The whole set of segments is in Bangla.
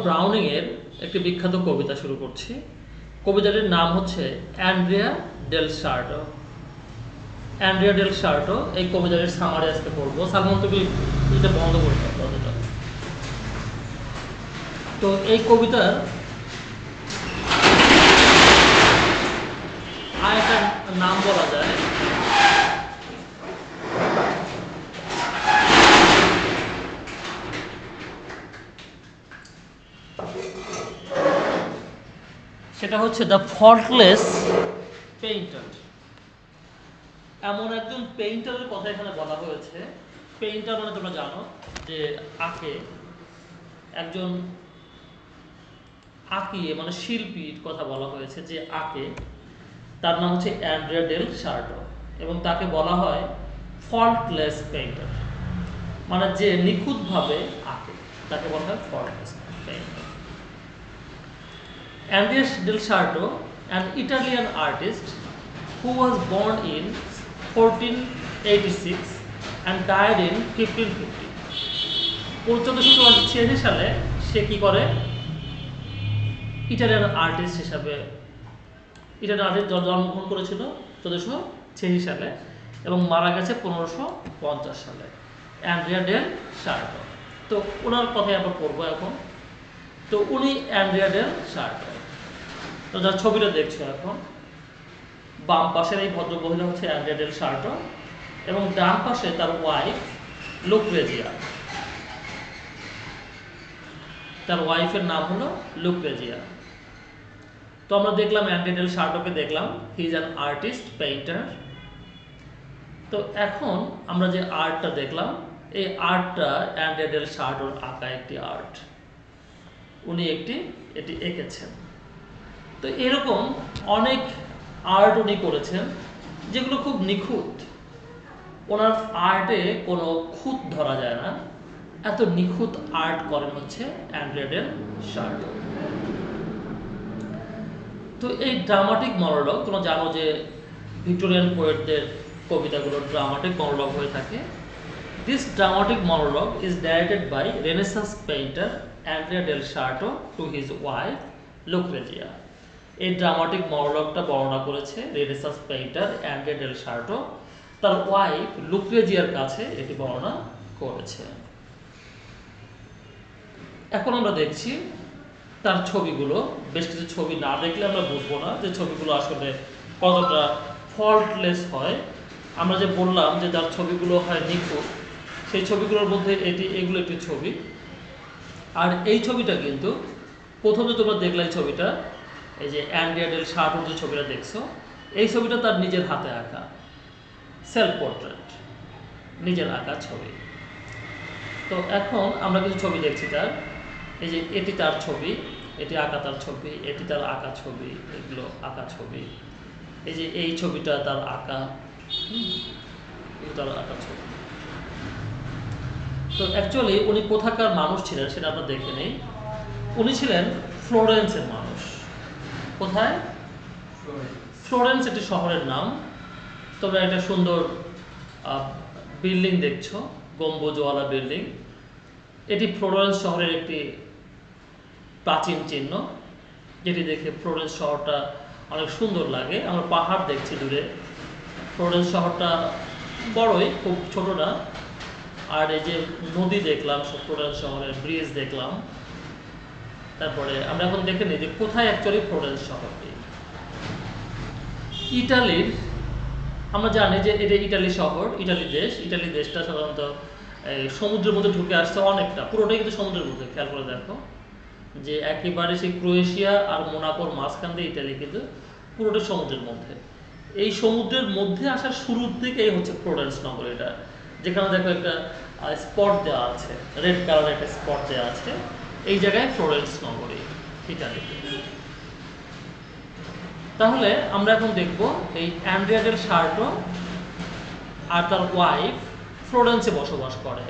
ব্রাউনিং এর একটি বিখ্যাত কবিতা শুরু করছি। কবিতাটির নাম হচ্ছে Andrea del Sarto. Andrea del Sarto এই কবিতাটির সামারি আজকে পড়বো। সালমান, তুমি এটা বন্ধ করে দাও দরজাটা। তো এই কবিতার আরেকটা নাম বলা যায় সেটা হচ্ছে দ্য ফল্টলেস পেইন্টার। এমন একজন পেইন্টারের কথা এখানে বলা হয়েছে। পেইন্টার মানে তোমরা জানো যে আঁকে, একজন আঁকিয়ে মানে শিল্পীর কথা বলা হয়েছে যে আঁকে, তার নাম হচ্ছে অ্যান্ড্রিয়া ডেল সার্টো এবং তাকে বলা হয় ফল্টলেস পেইন্টার, মানে যে নিখুঁতভাবে আঁকে তাকে বলা হয় ফল্টলেস painter. Andrea del Sarto, an Italian artist who was born in 1486 and died in 1550. 1486 সালে সে কি করে? ইটালিয়ান আর্টিস্ট হিসাবে ইটালিয়ান আর্টিস্ট জন্মগ্রহণ করেছিল 1486 সালে এবং মারা গেছে 1550 সালে। Andrea del Sarto. তো ওনার কথাই আমরা পড়বো এখন। তো উনি অ্যান্ড্রিয়া ডেল সার্টো। তো যার ছবিটা দেখছো এখন, বাম পাশের এই ভদ্র মহিলা হচ্ছে অ্যান্ড্রিয়া ডেল সার্টো এবং ডান পাশে তার ওয়াইফ লুক্রেজিয়া। তার ওয়াইফের নাম হলো লুক্রেজিয়া। তো আমরা দেখলাম অ্যান্ড্রিয়া ডেল সার্টোকে দেখলাম, he is an artist painter. তো এখন আমরা যে আর্টটা দেখলাম, এই আর্টটা অ্যান্ড্রিয়া ডেল সার্টোর আঁকা একটি আর্ট। উনি এটি এঁকেছেন। তো এরকম অনেক আর্ট উনি করেছেন যেগুলো খুব নিখুঁত। ওনার আর্টে কোনো খুঁত ধরা যায় না, এত নিখুঁত আর্ট করেন হচ্ছে অ্যান্ড্রিয়া ডেল সার্টো। তো এই ড্রামাটিক মনোলগ, তোমরা জানো যে ভিক্টোরিয়ান পোয়েটদের কবিতাগুলো ড্রামাটিক মনোলগ হয়ে থাকে। This dramatic monologue is directed by Renaissance painter Andrea del Sarto to his wife Lucrezia. এই ড্রামাটিক মনোলগটা বর্ণনা করেছে Renaissance painter Andrea del Sarto তার ওয়াইফ লুক্রেজিয়ার কাছে এটি বর্ণনা করেছে। এখন আমরা দেখছি তার ছবিগুলো। বেশ কিছু ছবি না দেখলে আমরা বুঝবো না যে ছবিগুলো আসলে কতটা ফল্টলেস হয়। আমরা যে বললাম যে যার ছবিগুলো হয় নিখুঁত, সেই ছবিগুলোর মধ্যে এগুলো একটি ছবি। আর এই ছবিটা কিন্তু প্রথমে তোমরা দেখলে এই ছবিটা, এই যে অ্যান্ড্রিয়া ডেল সার্টোর যে ছবিটা দেখছো, এই ছবিটা তার নিজের হাতে আঁকা সেলফ পোর্ট্রেট, নিজের আঁকা ছবি। তো এখন আমরা কিছু ছবি দেখছি তার। এই যে এটি তার ছবি, এটি আঁকা তার ছবি, এটি তার আঁকা ছবি, এগুলো আঁকা ছবি। এই যে এই ছবিটা তার আঁকা, তার আঁকা ছবি। তো অ্যাকচুয়ালি উনি কোথাকার মানুষ ছিলেন সেটা আমরা দেখে নেই। উনি ছিলেন ফ্লোরেন্সের মানুষ। কোথায়? ফ্লোরেন্স একটি শহরের নাম। তোমরা একটা সুন্দর বিল্ডিং দেখছো, গম্বুজওয়ালা বিল্ডিং। এটি ফ্লোরেন্স শহরের একটি প্রাচীন চিহ্ন, যেটি দেখে ফ্লোরেন্স শহরটা অনেক সুন্দর লাগে। আমরা পাহাড় দেখছি দূরে। ফ্লোরেন্স শহরটা বড়ই, খুব ছোট না। আর এই যে নদী দেখলাম, ফ্লোরেন্স শহরের ব্রিজ দেখলাম। তারপরে আমরা এখন দেখে নিই যে কোথায় অ্যাকচুয়ালি ফ্লোরেন্স শহরটি। ইটালির, আমরা জানি যে এটা ইটালি শহর, ইটালি দেশ। ইটালি দেশটা সাধারণত সমুদ্রের মধ্যে ঢুকে আসছে অনেকটা, পুরোটাই কিন্তু সমুদ্রের মধ্যে। খেয়াল করে দেখো যে একেবারে সেই ক্রোয়েশিয়া আর মোনাকোর মাঝখান দিয়ে ইটালি কিন্তু পুরোটাই সমুদ্রের মধ্যে। এই সমুদ্রের মধ্যে আসার শুরুর দিকেই হচ্ছে ফ্লোরেন্স নগর। এটা যেখানে দেখো একটা স্পট দেওয়া আছে, রেড কালারের একটা স্পট দেওয়া আছে, এই জায়গায় ফ্লোরেন্স নগরী, ইটালিতে। তাহলে আমরা এখন দেখব এই অ্যান্ড্রিয়া ডেল সার্টো আর তার ওয়াইফ ফ্লোরেন্সে বসবাস করে।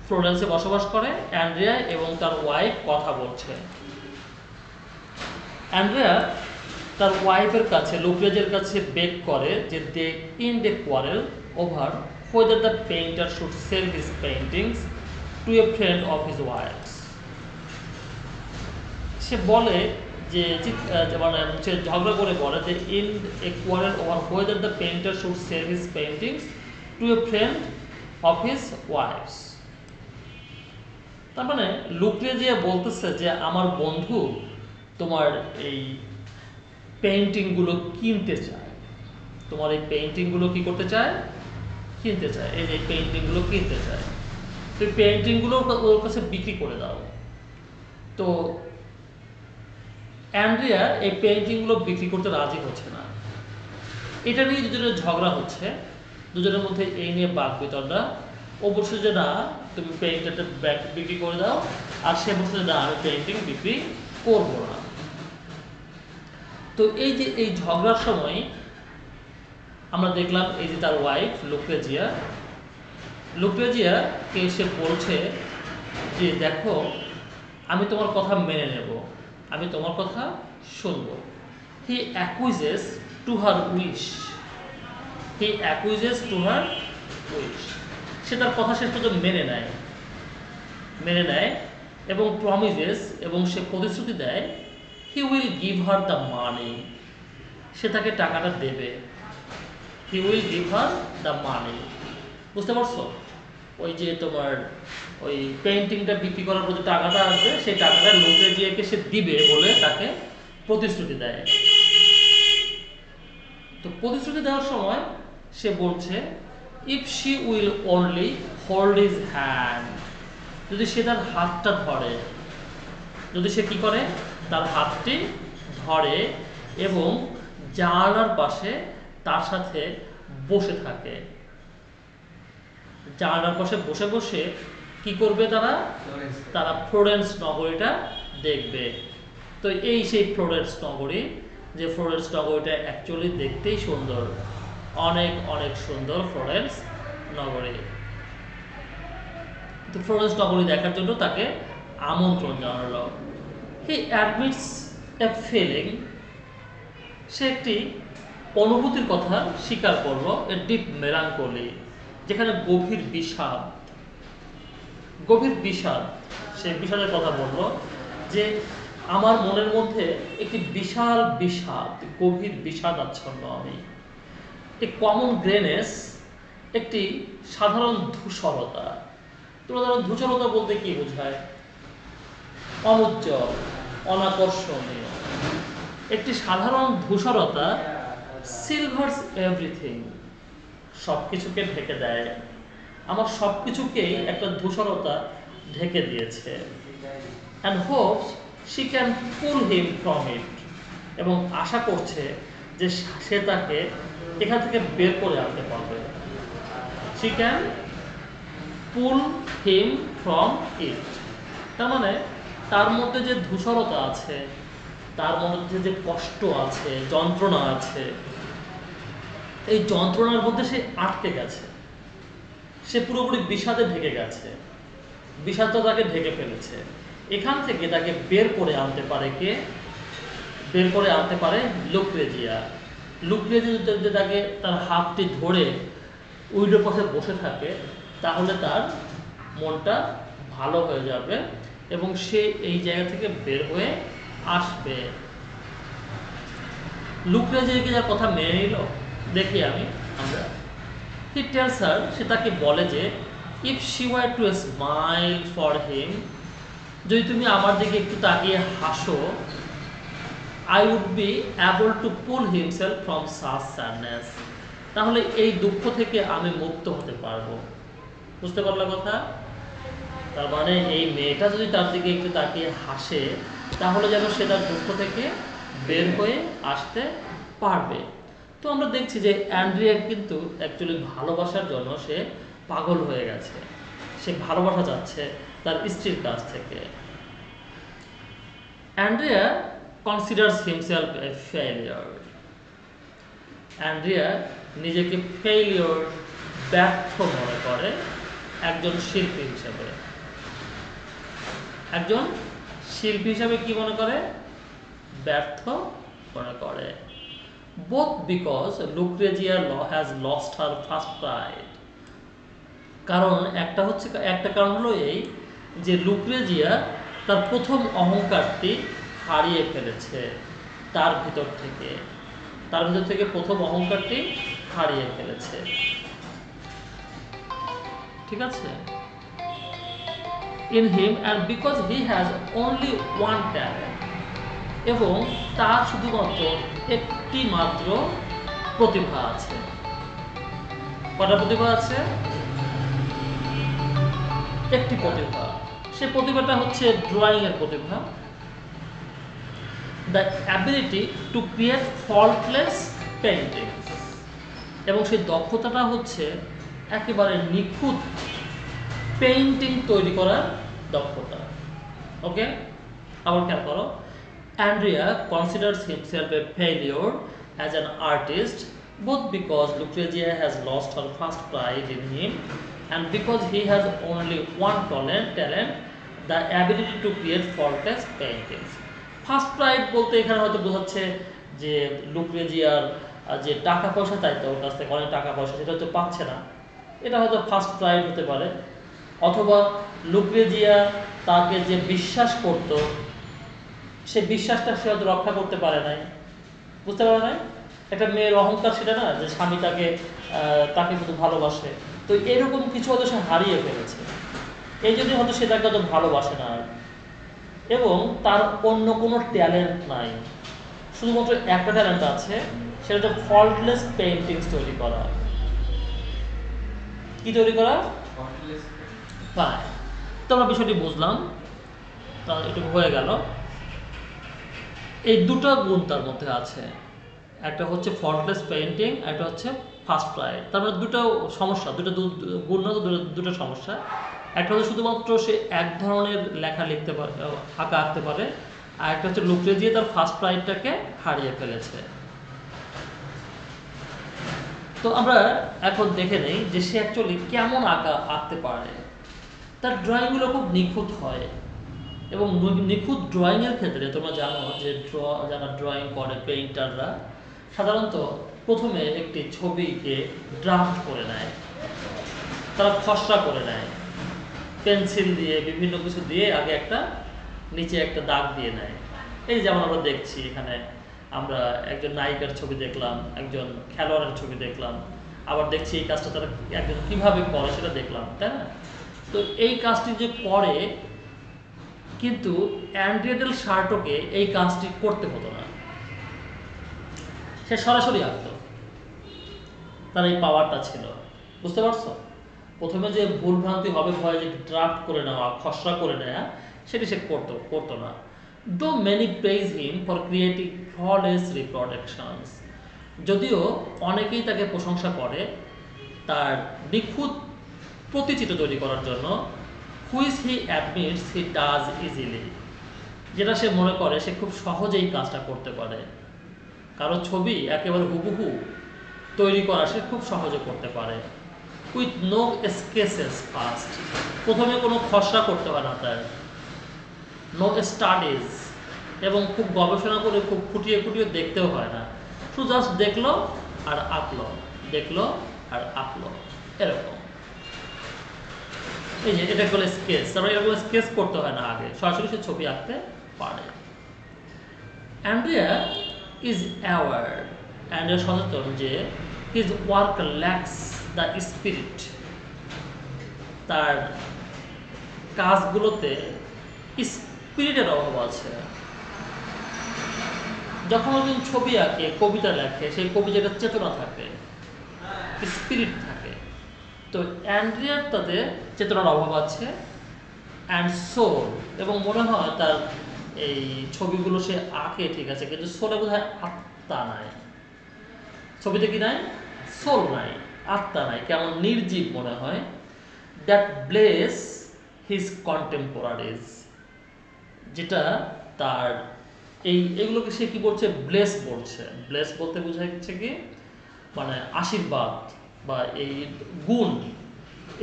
ফ্লোরেন্সে বসবাস করে অ্যান্ড্রিয়া এবং তার ওয়াইফ কথা বলছে। অ্যান্ড্রিয়া তার ওয়াইফের কাছে, লুক্রেজিয়ার কাছে বেগ করে যে they in the quarrel over whether the painter should sell his paintings to to a friend of his wife's. সে বলে যে মানে সে ঝগড়া করে বলে যে in a quarrel over whether the painter should sell his paintings to a friend of his wife's. তার মানে লুক্রেজিয়া বলতেছে যে আমার বন্ধু তোমার এই পেইন্টিংগুলো কিনতে চায়, তোমার এই পেইন্টিংগুলো কি করতে চায়, কিনতে চায়, এই যে পেইন্টিংগুলো কিনতে চায়, তো এই পেইন্টিংগুলো ওর কাছে বিক্রি করে দাও। তো অ্যান্ড্রিয়া এই পেইন্টিংগুলো বিক্রি করতে রাজি হচ্ছে না। এটা নিয়ে দুজনের ঝগড়া হচ্ছে, দুজনের মধ্যে এই নিয়ে বাক বিতণ্ডা। ও বলছে যে না তুমি পেইন্টিংটা বিক্রি করে দাও, আর সে বলছে যে না আমি পেইন্টিং বিক্রি করবো না। তো এই যে এই ঝগড়ার সময় আমরা দেখলাম এই যে তার ওয়াইফ লুক্রেজিয়াকে সে বলছে যে দেখো আমি তোমার কথা মেনে নেব, আমি তোমার কথা শুনবো। হি অ্যাকুইজেস টু হার উইশ, সে তার কথা শেষ পর্যন্ত মেনে নেয় এবং প্রমিজেস, এবং সে প্রতিশ্রুতি দেয় he will give her the money, সে তাকে টাকাটা দেবে। He will give her the money, বুঝতে পারছো? ওই যে তোমার ওই পেইন্টিংটা বিক্রি করার পর যে টাকাটা আসবে সেই টাকাটা লুক্রেজিয়াকে সে দিবে বলে তাকে প্রতিশ্রুতি দেয়। তো প্রতিশ্রুতি দেওয়ার সময় সে বলছে if she will only hold his hand, যদি সে তার হাতটা ধরে, যদি সে কি করে তার হাতটি ধরে এবং জানালার পাশে তার সাথে বসে থাকে, জানালার পাশে বসে বসে কি করবে তারা ফ্লোরেন্স নগরীটা দেখবে। তো এই সেই ফ্লোরেন্স নগরী, যে ফ্লোরেন্স নগরীটা অ্যাকচুয়ালি দেখতেই সুন্দর, অনেক অনেক সুন্দর ফ্লোরেন্স নগরী। তো ফ্লোরেন্স নগরী দেখার জন্য তাকে আমন্ত্রণ জানালো। হি অ্যাডমিটস এ ফিলিং, সে একটি অনুভূতির কথা স্বীকার করলো, এ ডিপ মেলাঙ্কলি, যেখানে গভীর বিষাদ, সে বিষাদের কথা বলল যে আমার মনের মধ্যে একটি বিশাল বিষাদ, গভীর বিষাদ আচ্ছন্ন আমি। এ কমন গ্রেনেস, একটি সাধারণ ধূসরতা। তোমরা ধরো ধূসরতা বলতে কি বোঝায়? অনুজ্জ্বল, অনাকর্ষণীয়। একটি সাধারণ ধূসরতা সিলভার্স এভরিথিং, সব কিছুকে ঢেকে দেয়। আমার সব কিছুকেই একটা ধূসরতা ঢেকে দিয়েছে। And Hopes she can pool him from it, এবং আশা করছে যে সে তাকে এখান থেকে বের করে আনতে পারবে। She can pool him from it, তার মানে তার মধ্যে যে ধূসরতা আছে, তার মধ্যে যে কষ্ট আছে, যন্ত্রণা আছে, এই যন্ত্রণার মধ্যে সে আটকে গেছে, সে পুরোপুরি বিষাদে ঢেকে গেছে, বিষাদটা তাকে ঢেকে ফেলেছে। এখান থেকে তাকে বের করে আনতে পারে কে? বের করে আনতে পারে লুক্রেজিয়া যদি তাকে তার হাতটি ধরে উইডোর পাশে বসে থাকে, তাহলে তার মনটা ভালো হয়ে যাবে এবং সে এই জায়গা থেকে বের হয়ে আসবে। লুক্রেজিয়াকে যার কথা মেনে নিল, দেখি আমরা হি টেলস হার, সে তাকে বলে যে if she were to smile for him, যদি তুমি আমার দিকে একটু তাকিয়ে হাসো, I would be able to pull himself from such sadness, তাহলে এই দুঃখ থেকে আমি মুক্ত হতে পারবো। বুঝতে পারলে কথা? তার মানে এই মেয়েটা যদি তার দিকে একটু তাকিয়ে হাসে, তাহলে যেন সে তার দুঃখ থেকে বের হয়ে আসতে পারবে। তো আমরা দেখছি যে অ্যান্ড্রিয়া কিন্তু অ্যাকচুয়ালি ভালোবাসার জন্য সে পাগল হয়ে গেছে, সে ভালোবাসা চাচ্ছে তার স্ত্রীর কাছ থেকে। Andrea considers himself a failure, Andrea নিজেকে ফেলিওর, ব্যর্থ মনে করে একজন শিল্পী হিসেবে। একজন শিল্পী হিসেবে কি মনে করে? ব্যর্থ মনে করে। Both because Lucrezia has lost her first pride, কারণ একটা কারণ হলো এই যে লুক্রেজিয়া তার প্রথম অহংকারটি হারিয়ে ফেলেছে, তার ভিতর থেকে প্রথম অহংকারটি হারিয়ে ফেলেছে। ঠিক আছে? in him and because he has only one talent, এবং তার শুধুমাত্র একটি মাত্র প্রতিভা আছে। কটা প্রতিভা আছে? একটি প্রতিভা। সে প্রতিভাটা হচ্ছে ড্রয়িং এর প্রতিভা। The ability to create faultless painting, এবং সেই দক্ষতাটা হচ্ছে একেবারে নিখুঁত পেইন্টিং তৈরি করার দক্ষতা। ওকে, আবার খেয়াল করো, Andrea considers himself a failure as an artist both because Lucrezia has lost her first pride in him and because he has only one talent, the ability to create faultless paintings. First pride বলতে এখানে হয়তো বোঝাচ্ছে যে লুক্রেজিয়ার যে টাকা পয়সা চাইতো ওর কাছ থেকে, অনেক টাকা পয়সা, সেটা হয়তো পাচ্ছে না, এটা হয়তো ফার্স্ট প্রাইড হতে পারে। অথবা লুক্রেজিয়া তাকে যে বিশ্বাস করত, সে বিশ্বাসটা সে হয়তো রক্ষা করতে পারে নাই, বুঝতে পারে নাই। একটা মেয়ের অহংকার সেটা না, যে স্বামী তাকে কিন্তু ভালোবাসে, তো এরকম কিছু হয়তো সে হারিয়ে ফেলেছে, এই জন্যই হয়তো সে তাকে হয়তো ভালোবাসে না আর। এবং তার অন্য কোনো ট্যালেন্ট নাই, শুধুমাত্র একটা ট্যালেন্ট আছে, সেটা হচ্ছে ফল্টলেস পেইন্টিংস তৈরি করা। কি তৈরি করা? হ্যাঁ, তো আমরা বিষয়টি বুঝলাম, তা এটুকু হয়ে গেল। এই দুটো গুণ তার মধ্যে আছে, একটা হচ্ছে ফল্টলেস পেইন্টিং, একটা হচ্ছে ফার্স্ট প্রাইড। তারপরে দুটো সমস্যা, গুণ না, দুটো সমস্যা। একটা হচ্ছে শুধুমাত্র সে এক ধরনের লেখা লিখতে পারে, আঁকা আঁকতে পারে, আর একটা হচ্ছে লুক্রেজিয়া তার ফার্স্ট প্রাইডটাকে হারিয়ে ফেলেছে। তো আমরা এখন দেখে নেই যে সে অ্যাকচুয়ালি কেমন আঁকতে পারে। তার ড্রয়িংগুলো খুব নিখুঁত হয়, এবং নিখুঁত ড্রয়িংয়ের ক্ষেত্রে তোমরা জানো যে যারা ড্রয়িং করে পেইন্টাররা সাধারণত প্রথমে একটি ছবিকে ড্রাফট করে নেয়, তারা খসড়া করে নেয়, পেন্সিল দিয়ে বিভিন্ন কিছু দিয়ে আগে নিচে একটা দাগ দিয়ে নেয়। এই যেমন আমরা দেখছি এখানে, আমরা একজন নায়িকার ছবি দেখলাম, একজন খেলোয়াড়ের ছবি দেখলাম, আবার দেখছি এই কাজটা তারা একজন কীভাবে করে সেটা দেখলাম, তাই না? তো এই কাজটি যে করে, কিন্তু অ্যান্ড্রিয়া ডেল সার্টোকে এই কাজটি করতে হতো না, সে সরাসরি আঁকতো, তার এই পাওয়ারটা ছিল, বুঝতে পারছো? প্রথমে যে ভুলভ্রান্তি হবে ভয়, যে ড্রাফট করে নেওয়া, খসড়া করে নেওয়া, সেটি সে করতো না। দো many praise him for creating flawless reproductions, যদিও অনেকেই তাকে প্রশংসা করে তার নিখুঁত প্রতিচিত্র তৈরি করার জন্য, which he admits he does easily, যেটা সে মনে করে সে খুব সহজেই কাজটা করতে পারে। কারো ছবি একেবারে হুবহু তৈরি করা সে খুব সহজে করতে পারে। উইথ নো স্কেচেস ফার্স্ট, প্রথমে কোনো খসড়া করতে হয় না তার, নো স্টাডিজ, এবং খুব গবেষণা করে খুব খুঁটিয়ে দেখতেও হয় না, শুধু জাস্ট দেখলো আর আঁকলো, দেখলো আর আঁকলো, এরকম। এই যে এটা বলে স্কেচ, তারপরে এরকম স্কেচ করতে হয় না, আগে সরাসরি সে ছবি আঁকতে পারে। অ্যান্ড্রিয়া ইজ অ্যাওয়ার, অ্যান্ড্রিয়া সচেতন যে his work lakhs the spirit, তার কাজগুলোতে স্পিরিটের অভাব আছে। যখন একজন ছবি আঁকে, কবিতা লেখে, সেই কবিতাটার চেতনা থাকে, স্পিরিট থাকে। তো অ্যান্ড্রিয়ার তাতে চেতনার অভাব আছে, অ্যান্ড সোল, এবং মনে হয় তার এই ছবিগুলো সে আঁকে ঠিক আছে, কিন্তু সোলে বোধহয় আত্মা নাই, ছবিতে কি নাই? সোল নাই, আত্মা নাই, কেমন নির্জীব মনে হয়। দ্যাট ব্লেস হিজ কন্টেম্পোরারিজ, যেটা তার এইগুলোকে সে কি বলছে? ব্লেস বলছে। ব্লেস বলতে বোঝাচ্ছে কি, মানে আশীর্বাদ বা এই গুণ,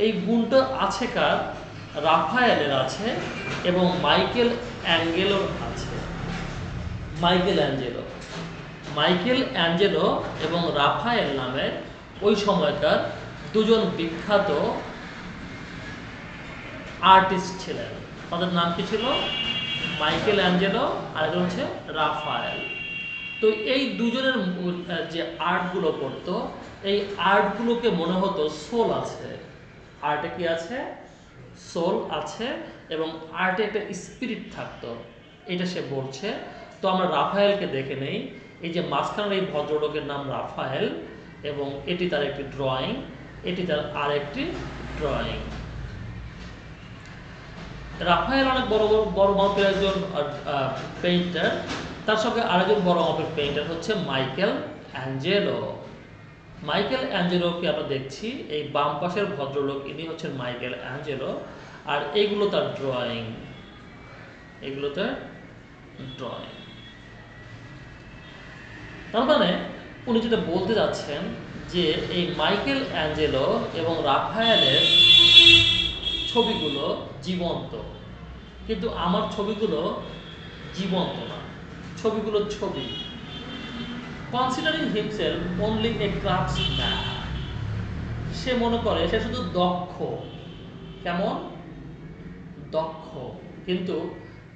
এই গুণটা আছে কার? রাফায়েলের আছে এবং মাইকেল অ্যাঞ্জেলোর আছে। মাইকেল অ্যাঞ্জেলো এবং রাফায়েল নামের ওই সময়কার দুজন বিখ্যাত আর্টিস্ট ছিলেন। তাদের নাম কি ছিল? মাইকেল অ্যাঞ্জেলো আর একজন হচ্ছে রাফায়েল। তো এই দুজনের যে আর্টগুলো করতো, এই আর্টগুলোকে মনে হতো সোল আছে, আর্টে কি আছে? সোল আছে, এবং আর্টে একটা স্পিরিট থাকতো, এটা সে বলছে। তো আমরা রাফায়েলকে দেখে নেই। এই যে মাঝখানের এই ভদ্রলোকের নাম রাফায়েল, এবং এটি তার একটি ড্রয়িং, এটি তার আরেকটি ড্রয়িং। রাফায়েল অনেক বড় মাপের একজন পেইন্টার, তার সঙ্গে আরেকজন বড় মাপের পেইন্টার হচ্ছে মাইকেল অ্যাঞ্জেলো। মাইকেল অ্যাঞ্জেলোকে আমরা দেখছি, এই বাম পাশের ভদ্রলোক ইনি হচ্ছেন মাইকেল অ্যাঞ্জেলো, আর এইগুলো তার ড্রয়িং, এগুলো তার ড্রয়িং। তার মানে উনি যেটা বলতে যাচ্ছেন যে এই মাইকেল অ্যাঞ্জেলো এবং রাফায়েলের ছবিগুলো জীবন্ত, কিন্তু আমার ছবিগুলো জীবন্ত না, ছবিগুলো ছবি। Considering himself only a craftsman, সে মনে করে সে শুধু দক্ষ। কেমন? দক্ষ, কিন্তু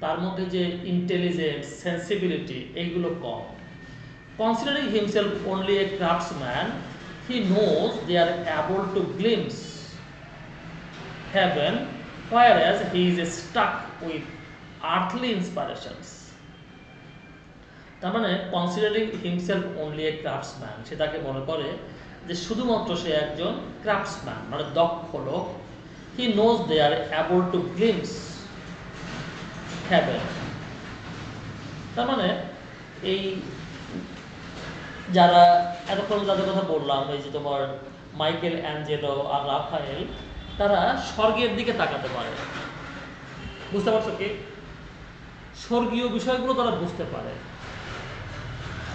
তার মধ্যে যে ইন্টেলিজেন্স, সেন্সিবিলিটি, এইগুলো কম। Considering himself only a craftsman, he knows they are able to glimpse heaven, whereas he is stuck with earthly inspirations. তার মানে considering himself only a craftsman, সে তাকে মনে করে যে শুধুমাত্র সে একজন ক্রাফটসম্যান, মানে দক্ষ লোক। He knows they are able to glimpse heaven. তার মানে এই যারা এতক্ষণ যাদের কথা বললাম, এই যে তোমার মাইকেল অ্যাঞ্জেলো আর রাফায়েল, তারা স্বর্গের দিকে তাকাতে পারে। বুঝতে পারছো কি? স্বর্গীয় বিষয়গুলো তারা বুঝতে পারে।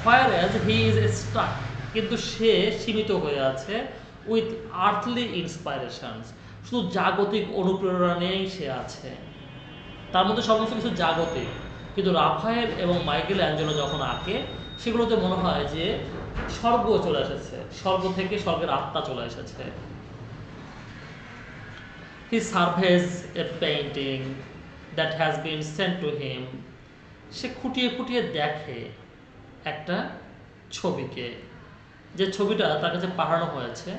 whereas he is stuck, কিন্তু সে সীমিত হয়ে আছে উইথ আর্থলি ইন্সপাইরেশনস, শুধু জাগতিক অনুপ্রেরণা নিয়েই সে আছে। তার মধ্যে সমস্ত কিছু জাগতিক, কিন্তু রাফায়েল এবং মাইকেল অ্যাঞ্জেলো যখন আঁকে, সেগুলোতে মনে হয় যে স্বর্গ চলে এসেছে, স্বর্গ থেকে স্বর্গের আত্মা চলে এসেছে। He surveys a painting that has been sent to him, সে খুঁটিয়ে খুঁটিয়ে দেখে একটা ছবিকে, যে ছবিটা তার কাছে পাঠানো হয়েছে,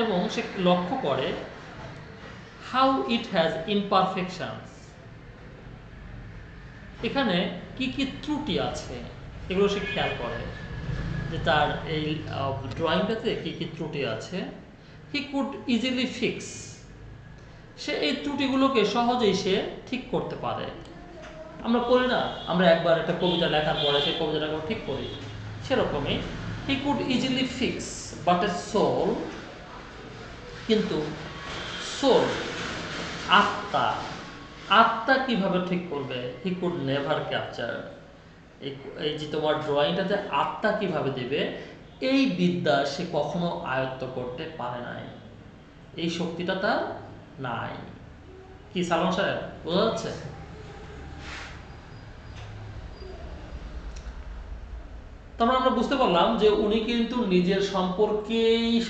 এবং সে লক্ষ্য করে how it has imperfections, এখানে কি কি ত্রুটি আছে, এগুলো সে খেয়াল করে যে তার এই ড্রয়িংটাতে কি কি ত্রুটি আছে। হি কুড ইজিলি ফিক্স, সে এই ত্রুটিগুলোকে সহজেই সে ঠিক করতে পারে। আমরা করি না, আমরা একবার একটা কবিতা লেখার পরে সেই কবিতাটাকে ঠিক করি, সেরকমই he could easily fix but a soul, কিন্তু সোল, আত্মা, আত্মা কিভাবে ঠিক করবে? He could never capture. এই যে তোমার ড্রয়িংটাতে আত্মা কিভাবে দেবে, এই বিদ্যা সে কখনো আয়ত্ত করতে পারে নাই, এই শক্তিটা তার নাই। কি সালমান সাহেব, বোঝা যাচ্ছে? তারপর আমরা বুঝতে পারলাম যে উনি কিন্তু নিজের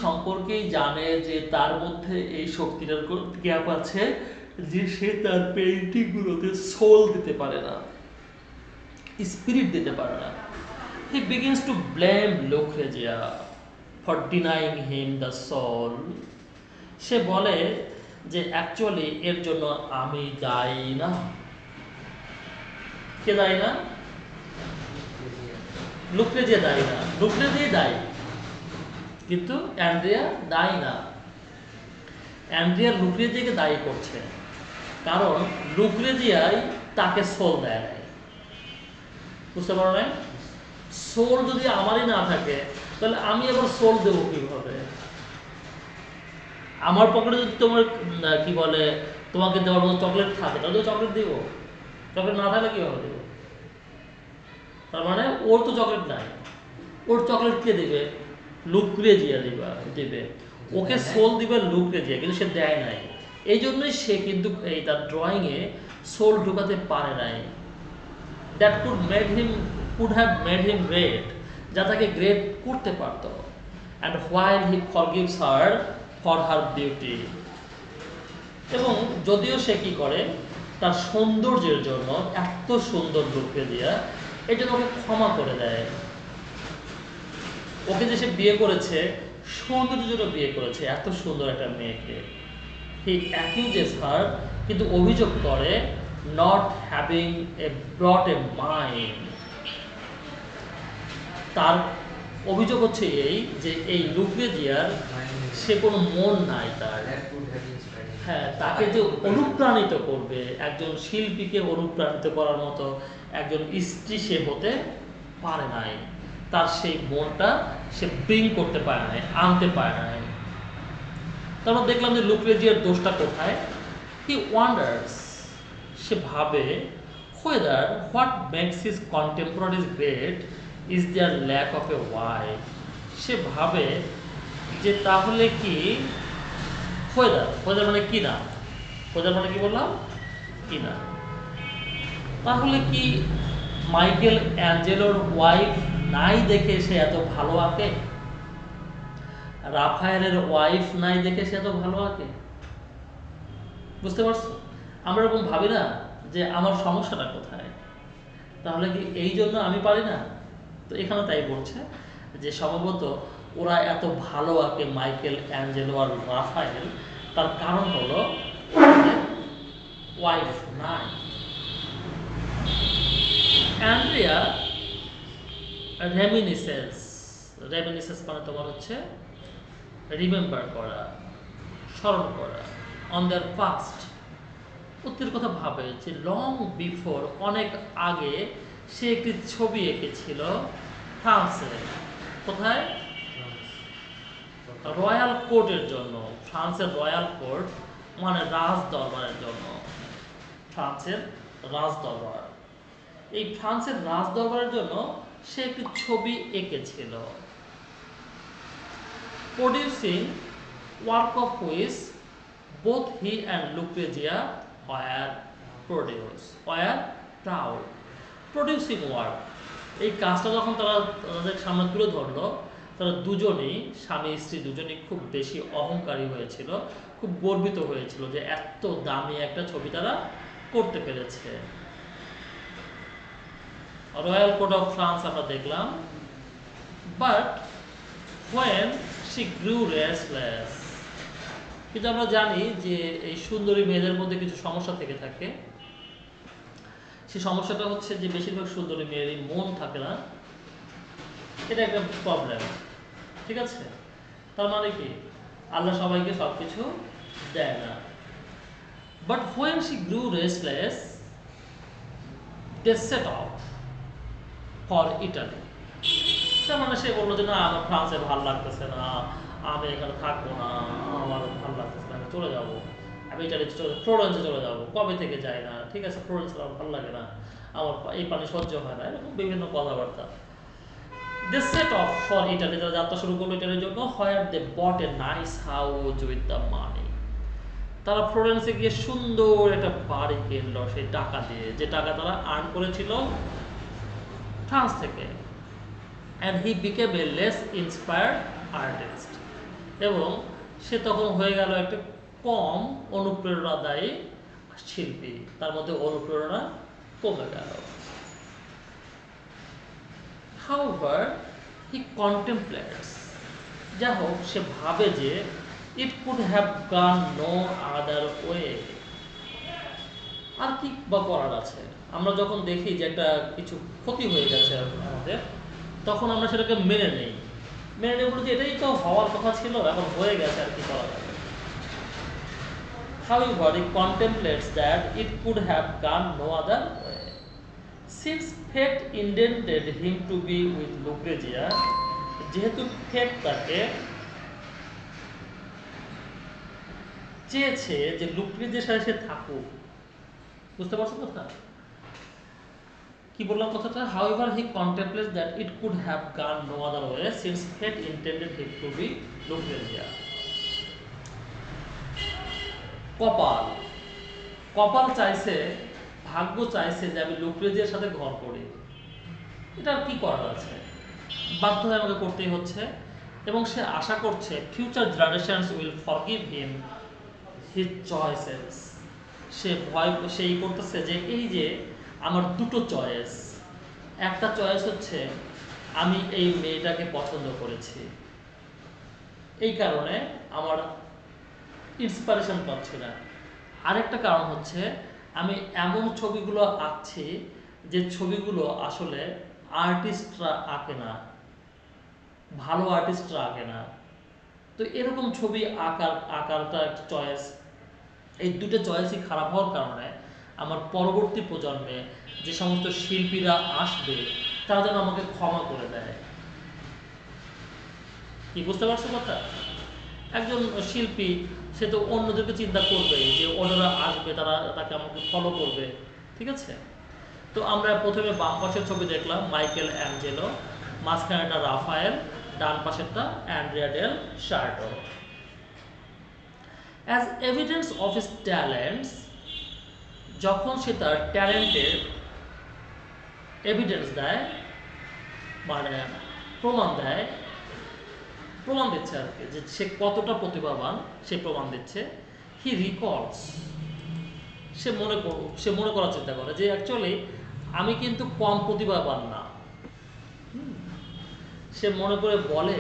সম্পর্কেই জানে যে তার মধ্যে এই শক্তিটার গ্যাপ আছে, যে সে তার পেইন্টিং গুলোতে সোল দিতে পারে না, স্পিরিট দিতে পারে না। He begins to blame Lucrezia for denying him the soul. সে বলে যে অ্যাকচুয়ালি এর জন্য আমি দায়ী না। কে দায়ী না? লুক্রেজিয়া দায়ী না, লুক্রেজিয়া দায়ী, কিন্তু অ্যান্ড্রিয়া দায়ী না। অ্যান্ড্রিয়া লুক্রেজিয়াকে দায়ী করছে, কারণ লুক্রেজিয়াই তাকে সোল দেয় নাই। বুঝতে পারো নাই? সোল যদি আমারই না থাকে, তাহলে আমি আবার সোল দেবো কিভাবে? আমার পকেটে যদি তোমার কি বলে তোমাকে দেওয়ার মতো চকলেট থাকে, তাহলে তো চকলেট দিব, চকলেট না থাকলে কিভাবে দেবো? তার মানে ওর তো চকলেট নাই, ওর চকলেট কে দিবে? লুক্রেজিয়া দিবে, ওকে সোল দিবে লুক্রেজিয়া, কিন্তু সে দেয় নাই। এই জন্যই সে কিন্তু এই তার ড্রয়িংয়ে সোল ঢুকাতে পারে নাই। That could have made him great, যা তাকে গ্রেট করতে পারত। And while he forgives her for her beauty, এবং যদিও সে কি করে তার সৌন্দর্যের জন্য এত সুন্দর লুক্রেজিয়া এটা ওকে ক্ষমা করে দেয়। ওকে যে সে বিয়ে করেছে সৌন্দর্যের জন্য বিয়ে করেছে, এত সুন্দর একটা মেয়েকে। হি অ্যাকিউজেস হার, কিন্তু অভিযোগ করে not having a ব্রট a mind. তার অভিযোগ হচ্ছে এই যে এই লুক্রেজিয়ার সে কোনো মন নাই তার। হ্যাঁ, তাকে যে অনুপ্রাণিত করবে, একজন শিল্পীকে অনুপ্রাণিত করার মতো একজন স্ত্রী সে হতে পারে নাই। তার সেই মনটা সে ব্রিং করতে পারে নাই, আনতে পারে নাই। তারপর দেখলাম যে লুক্রেজিয়ার দোষটা কোথায়। হি ওয়ান্ডার্স, সে ভাবে whether what makes his contemporaries great is their lack of a wife। সে ভাবে যে তাহলে কি whether মানে কি না, whether মানে কি বললাম, কি না, তাহলে কি মাইকেল অ্যাঞ্জেলোর ওয়াইফ নাই দেখে সে এত ভালো আঁকে? রাফায়েলের ওয়াইফ নাই দেখে সে এত ভালো আঁকে? বুঝতে পারছো? আমরা এরকম ভাবি না যে আমার সমস্যাটা কোথায়, তাহলে কি এই জন্য আমি পারি না? তো এখানে তাই বলছে যে সম্ভবত ওরা এত ভালো আঁকে মাইকেল অ্যাঞ্জেলো আর রাফায়েল, তার কারণ হলো ওয়াইফ নাই। অ্যান্ড্রিয়া রেমিনিসেন্স, রেমিনিসেন্স মানে তোমার হচ্ছে রিমেম্বার করা, স্মরণ করা, অন দেয়ার পাস্ট, অতীতের কথা ভাবে যে লং বিফোর, অনেক আগে সে একটি ছবি এঁকেছিল ফ্রান্সে। কোথায়? রয়্যাল কোর্টের জন্য। ফ্রান্সের রয়্যাল কোর্ট মানে রাজ দরবারের জন্য, ফ্রান্সের রাজ দরবার। এই ফ্রান্সের রাজ দরবারের জন্য সে একটি ছবি এঁকেছিল। Producing work of which both he and Lucrezia were proud। Producing work, এই কাজটা যখন তারা তাদের সামনে তুলে ধরলো, তারা দুজনেই, স্বামী স্ত্রী দুজনেই খুব বেশি অহংকারী হয়েছিল, খুব গর্বিত হয়েছিল যে এত দামি একটা ছবি তারা করতে পেরেছে। রয়্যাল কোর্ট অফ ফ্রান্স আমরা দেখলাম। But when she grew restless, কিন্তু আমরা জানি যে এই সুন্দরী মেয়েদের মধ্যে কিছু সমস্যা থেকে থাকে। সেই সমস্যাটা হচ্ছে যে বেশিরভাগ সুন্দরী মেয়েরই মন থাকে না, এটা একটা প্রবলেম। ঠিক আছে? তার মানে কি আল্লাহ সবাইকে সব কিছু দেয় না। But when she grew restless, they set off for Italy। তার মানে সে বললো যে না, আমার ফ্রান্সে ভালো লাগতেছে না, আমি এখানে থাকবো না, আমার ভালো লাগতেছে না, আমি চলে যাবো, আমি ইটালিতে চলে, ফ্লোরেন্সে চলে যাবো। কবে থেকে যাই না, ঠিক আছে, ফ্লোরেন্সে আমার ভালো লাগে না, আমার এই পানি সহ্য হয় না, এরকম বিভিন্ন কথাবার্তা। They set off for Italy, তারা যাত্রা শুরু করলো ইটালির জন্য। Where they bought a nice house with the money. তারা ফ্লোরেন্সে গিয়ে সুন্দর একটা বাড়ি কিনলো সেই টাকা দিয়ে, যে টাকা তারা আর্ন করেছিল ফ্রান্স থেকে। and he became a less inspired artist। এবং সে তখন হয়ে গেল একটা কম অনুপ্রেরণাদায়ী শিল্পী, তার মধ্যে অনুপ্রেরণা কমে গেল। however he contemplates, যা হোক সে ভাবে যে it could have gone no other way। আর কি বা করার আছে? আমরা যখন দেখি যে একটা কিছু ক্ষতি হয়ে গেছে আমাদের, তখন আমরা সেটাকে মেনে নেই বলি যে এটাই তো হওয়ার কথা ছিল, এখন হয়ে গেছে, আর কি করা যাবে। However, he contemplates that it could have gone no other way. Since fate intended him to be with Lucrezia, যেহেতু fate তাকে চেয়েছে যে লুক্রেজিয়ার সাথে সে থাকুক। বুঝতে পারছো কথা? কি বললাম কথাটা? however he contemplates that it could have gone no other way since fate intended him to be Lucrezia। কপাল চাইছে, ভাগ্য চাইছে যে আমি লুক্রেজিয়ার সাথে ঘর করি। এটা আর কি করার আছে, বাধ্য হয়ে আমাকে করতেই হচ্ছে। এবং সে আশা করছে future generations will forgive him his choices, সেই করতেছে যে এই যে আমার দুটো চয়েস, একটা চয়েস হচ্ছে আমি এই মেয়েটাকে পছন্দ করেছি, এই কারণে আমার ইন্সপিরেশন পাচ্ছি না। আরেকটা কারণ হচ্ছে আমি এমন ছবিগুলো আঁকছি যে ছবিগুলো আসলে আর্টিস্টরা আঁকে না, ভালো আর্টিস্টরা আঁকে না। তো এরকম ছবি আঁকারটা একটা চয়েস। এই দুটো চয়েসই খারাপ হওয়ার কারণে আমার পরবর্তী প্রজন্মে যে সমস্ত শিল্পীরা আসবে তারা যেন আমাকে ক্ষমা করে দেয়। কি বুঝতে পারছো কথা? একজন শিল্পী সে তো অন্যদেরকে চিন্তা করবে যে অন্যরা আসবে, তারা তাকে আমাকে ফলো করবে, ঠিক আছে? তো আমরা প্রথমে বাম পাশের ছবি দেখলাম মাইকেল অ্যাঞ্জেলো, মাঝখানেটা রাফায়েল, ডান পাশেরটা Andrea del Sarto. As evidence of his talents, যখন সে তার ট্যালেন্টের এভিডেন্স দেয়, মানে প্রমাণ দিচ্ছে আর কি, যে সে কতটা প্রতিভাবান সে প্রমাণ দিচ্ছে। হি রিকলস, সে মনে করার চিন্তা করে যে অ্যাকচুয়ালি আমি কিন্তু কম প্রতিভাবান না। সে মনে করে বলে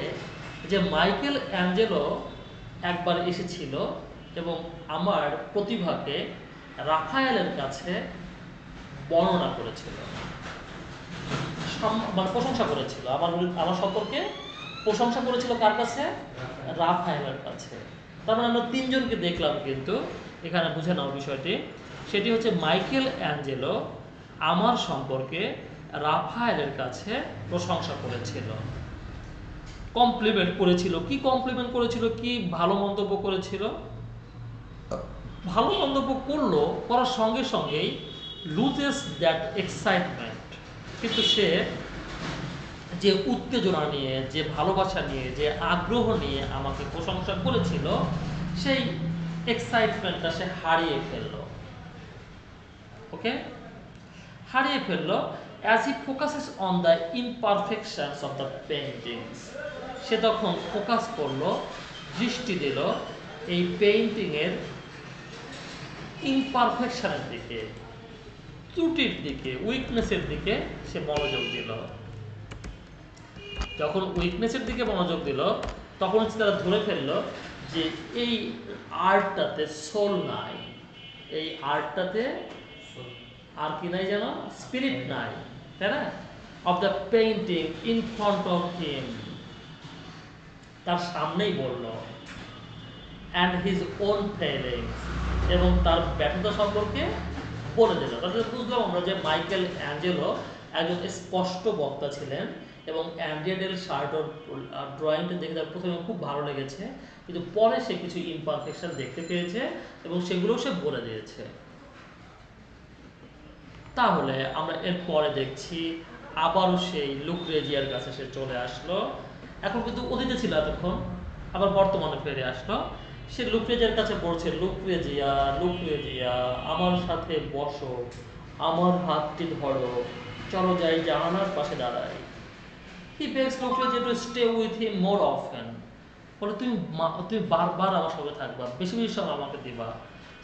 যে মাইকেল অ্যাঞ্জেলো একবার এসেছিল এবং আমার প্রতিভাকে রাফায়েলের কাছে বর্ণনা করেছিল, মানে প্রশংসা করেছিল, আমার সম্পর্কে প্রশংসা করেছিল কার কাছে? রাফায়েলের কাছে। তার মানে আমরা তিনজনকে দেখলাম, কিন্তু এখানে বুঝে নাও বিষয়টি। সেটি হচ্ছে মাইকেল অ্যাঞ্জেলো আমার সম্পর্কে রাফায়েলের কাছে প্রশংসা করেছিল, কমপ্লিমেন্ট করেছিল। কি কমপ্লিমেন্ট করেছিল? কি ভালো মন্তব্য করেছিল? ভালো মন্তব্য করলো, করার সঙ্গে সঙ্গেই লুজেস দ্যাট এক্সাইটমেন্ট, কিন্তু সে যে উত্তেজনা নিয়ে, যে ভালোবাসা নিয়ে, যে আগ্রহ নিয়ে আমাকে প্রশংসা করেছিল, সেই এক্সাইটমেন্টটা সে হারিয়ে ফেলল। ওকে, হারিয়ে ফেলল। As he focuses on the imperfections of the paintings, সে তখন ফোকাস করলো, দৃষ্টি দিল এই পেইন্টিংয়ের ইমপারফেকশনের দিকে, ত্রুটির দিকে, উইকনেসের দিকে সে মনোযোগ দিল। যখন উইকনেসের দিকে মনোযোগ দিল, তখন হচ্ছে তারা ধরে ফেললো যে এই আর্টটাতে সোল নাই, এই আর্টটাতে আর কি নাই যেন, স্পিরিট নাই, তাই না? Of the painting in front of him, তার সামনেই বলল, অ্যান্ড হিজ ওন ফেলিংস, এবং তার ব্যর্থতা সম্পর্কে বলে দিল। তাহলে বুঝলাম আমরা যে মাইকেল অ্যাঞ্জেলো একজন স্পষ্ট বক্তা ছিলেন, এবং অ্যান্ড্রিয়া ডেল শার্টোর ড্রয়িংটা দেখে তার প্রথমে খুব ভালো লেগেছে, কিন্তু পরে সে কিছু ইমপারফেকশন দেখতে পেয়েছে এবং সেগুলোও সে বলে দিয়েছে। তাহলে আমরা এর পরে দেখছি আবারও সেই লুক্রেজিয়ার কাছে সে চলে আসলো। এখন কিন্তু অতীতে ছিল এতক্ষণ, আবার বর্তমানে ফিরে আসলো। সে লুক্রেজিয়ার কাছে বলছে, লুক্রেজিয়া, লুক্রেজিয়া, আমার সাথে বসো, আমার হাতটি ধরো, চলো যাই জানালার পাশে দাঁড়াই। He begs Lucrezia to stay with him more often. বলে তুমি বারবার আমার সঙ্গে থাকবা, বেশি বেশি সময় আমাকে দিবা।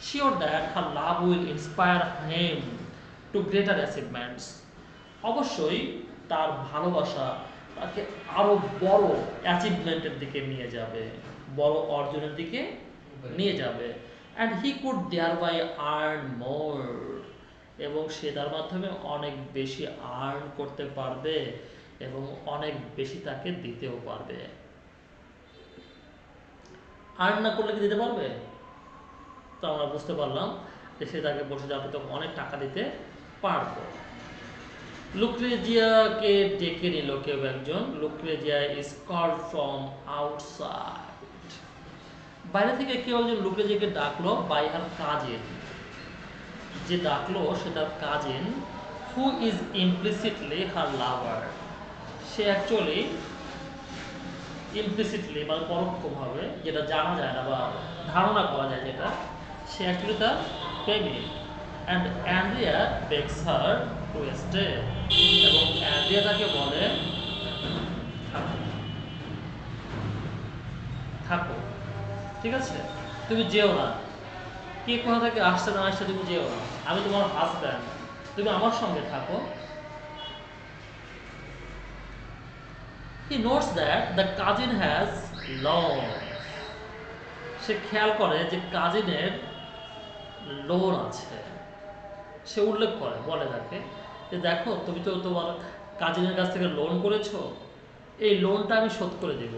Sure that her love will inspire him to greater achievements. অবশ্যই তার ভালোবাসা তাকে আরো বড় অ্যাচিভমেন্টের দিকে নিয়ে যাবে, বড় অর্জনের দিকে নিয়ে যাবে। And he could thereby earn more. এবং সে তার মাধ্যমে অনেক বেশি আর্ন করতে পারবে এবং অনেক বেশি তাকে দিতেও পারবে। আর্ন না করলে কি দিতে পারবে? তো আমরা বুঝতে পারলাম যে সে তাকে বলছে যে আমি তো অনেক টাকা দিতে পারবো। লুক্রেজিয়াকে ডেকে নিল কেউ একজন। Lucrezia is called from outside, বাইরে থেকে কেউ একজন লুক্রেজিয়াকে ডাকলো, বাই হার কাজিন, যে ডাকলো সে তার cousin, who is implicitly her lover, say actually implicitly মানে পরোক্ষভাবে, যেটা জানা যায় না বা ধারণা করা যায়, যেটা সে অ্যাকচুয়ালি তার প্রেমিক। And Andrea bags her to stay, এবং অ্যান্ড্রিয়া তাকে বলে থাকো, ঠিক আছে, তুমি যেও না, কে কোথা থেকে আসছে না আসছে তুমি যেও না, আমি তোমার হাজব্যান্ড, তুমি আমার সঙ্গে থাকো। He notes that the cousin has loan. সে খেয়াল করে যে কাজিনের লোন আছে। সে উল্লেখ করে, বলে তাকে যে দেখো তুমি তো তোমার কাজিনের কাছ থেকে লোন করেছো, এই লোনটা আমি শোধ করে দেব,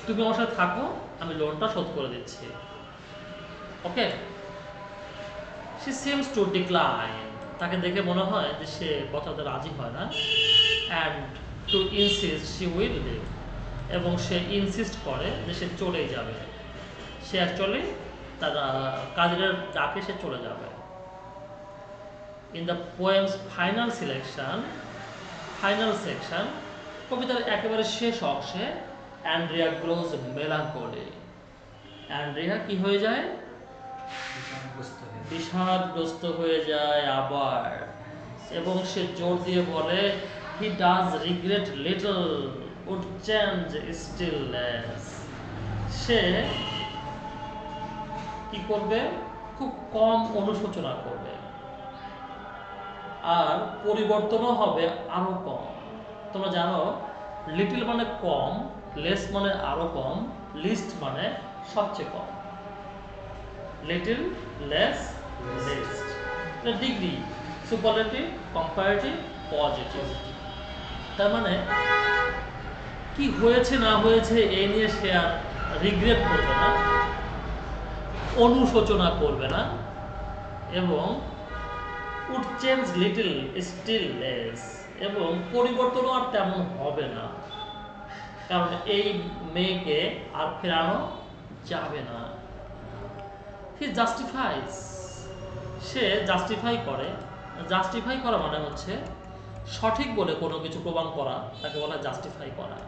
তুমি আমার সাথে থাকো, আমি লোনটা শোধ করে দিচ্ছি। ওকে, সে সিমস টু ডিক্লাইন, তাকে দেখে মনে হয় যে সে কথাতে রাজি হয় না। And to insist she will leave, এবং সে ইনসিস্ট করে যে সে চলেই যাবে। সে অ্যাকচুয়ালি তার কাজিনের ডাকে সে চলে যাবে। In the poems final section, কবিতার একেবারে শেষ অংশে অ্যান্ড্রিয়া গ্রোজ মেলানকোলি। অ্যান্ড্রিয়া কি হয়ে যায়? বিষাদগ্রস্ত হয়ে যায় আবার, এবং সে জোর দিয়ে বলে he does regret little would change still less. সে কি করবে? খুব কম অনুশোচনা করবে, আর পরিবর্তনও হবে আরো কম। তোমরা জানো লিটল মানে কম, লেস মানে আরো কম, লিস্ট মানে সবচেয়ে কম। Little, less, least, degree, superlative, comparative, positive. তার মানে কি হয়েছে না হয়েছে এই নিয়ে সে আর রিগ্রেট করবে না, অনুশোচনা করবে না, এবং would change little still less, এবং পরিবর্তনও আর তেমন হবে না, কারণ এই মেয়েকে আর ফেরানো যাবে না। হি জাস্টিফাইজ, সে জাস্টিফাই করে। জাস্টিফাই করা মানে হচ্ছে সঠিক বলে কোনো কিছু প্রমাণ করা, তাকে বলা জাস্টিফাই করা।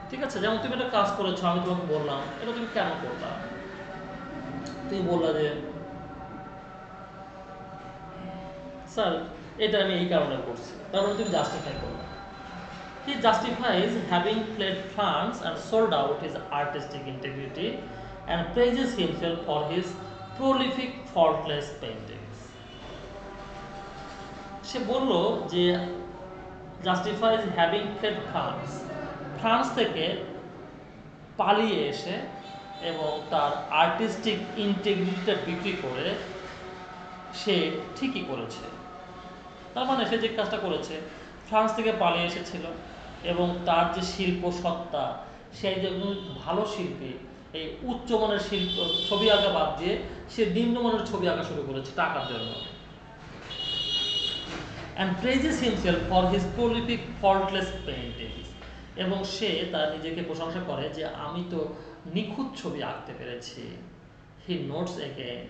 ঠিক আছে, যেমন তুমি একটা কাজ করেছো, আমি তোমাকে বললাম এটা তুমি কেন করলা, তুমি বললা যে স্যার এটা আমি এই কারণে করছি, তার মানে তুমি জাস্টিফাই করলা। He justifies having played France and sold out his artistic integrity and praises himself for his prolific faultless paintings. সে বলল যে justifies having fled France, France থেকে পালিয়ে এসে এবং তার আর্টিস্টিক ইন্টিগ্রিটিটা বিক্রি করে সে ঠিকই করেছে। তার মানে সে যে কাজটা করেছে, ফ্রান্স থেকে পালিয়ে এসেছিল এবং তার যে শিল্প সত্তা, সেই যে ভালো শিল্পী, এই উচ্চমানের শিল্প ছবি আঁকা বাদ দিয়ে সে নিম্নমানের ছবি আঁকা শুরু করেছে টাকার জন্য। and praises himself for his prolific faultless paintings, এবং সে তার নিজেকে প্রশংসা করে যে আমি তো নিখুঁত ছবি আঁকতে পেরেছি। he notes again,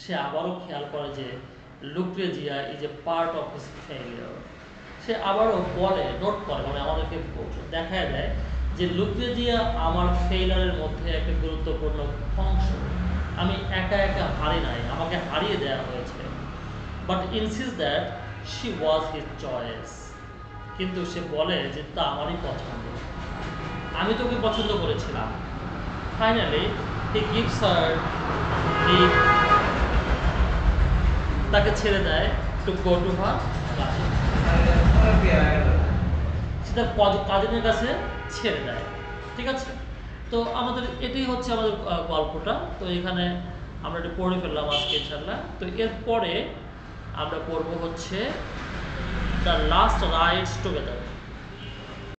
সে আবারও খেয়াল করে যে Lucrezia is a part of his failure। সে আবারও বলে, নোট করে, মানে আমাদেরকে দেখায় দেয় যে লুক্রেজিয়া আমার ফেইলারের মধ্যে একটা গুরুত্বপূর্ণ অংশ, আমি একা একা হারি নাই, আমাকে হারিয়ে দেওয়া হয়েছে। But insist that she was his choice, কিন্তু সে বলে যে তা আমারই পছন্দ, আমি তোকে পছন্দ করেছিলাম। ফাইনালি হি গিভস হার দি, তাকে ছেড়ে দেয় to go to her cousin, সেটা কাজিনের কাছে ছেড়ে দেয়। ঠিক আছে, তো আমাদের এটাই হচ্ছে আমাদের গল্পটা। তো এখানে আমরা এটা পড়ে ফেললাম আজকে ইনশাআল্লাহ। তো এরপরে আমরা পড়বো হচ্ছে দ্য লাস্ট রাইডস টুগেদার।